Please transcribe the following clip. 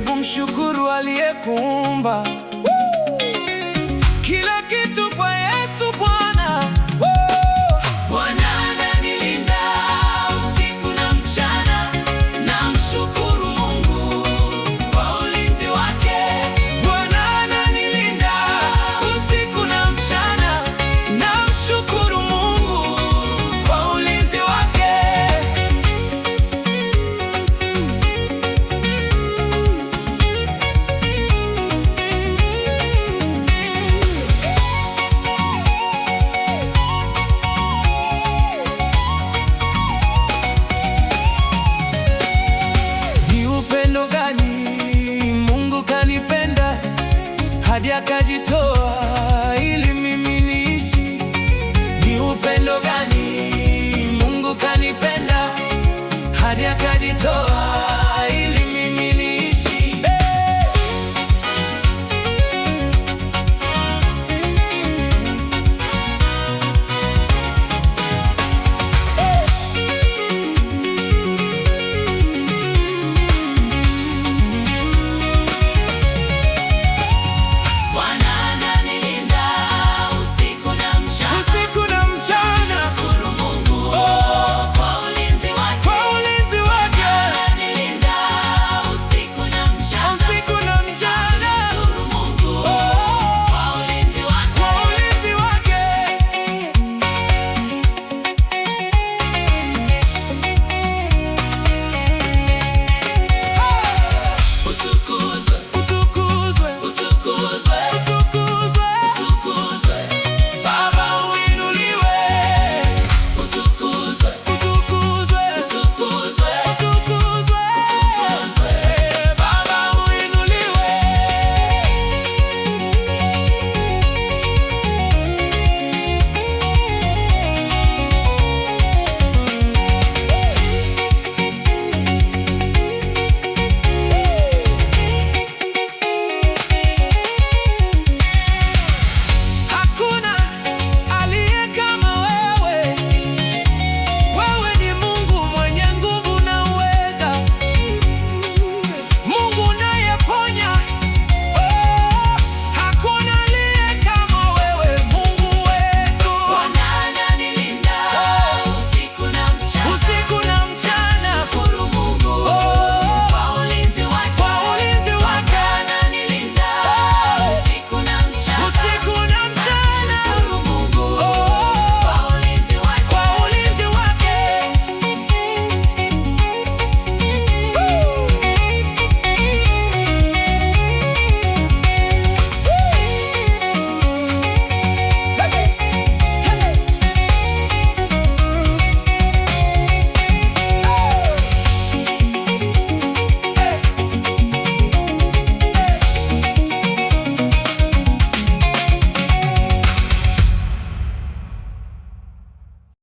Hebu mshukuru aliyekuumba. Kila kitu kwa Yesu Bwana. Bwana ananilinda usiku na mchana, namshukuru Mungu kwa ulinzi wake. Bwana ananilinda usiku na mchana, namshukuru Mungu kwa ulinzi wake. Upendo gani Mungu kanipenda hadi akajitoa ili mimi niishi? Ni upendo gani Mungu kanipenda hadi akajitoa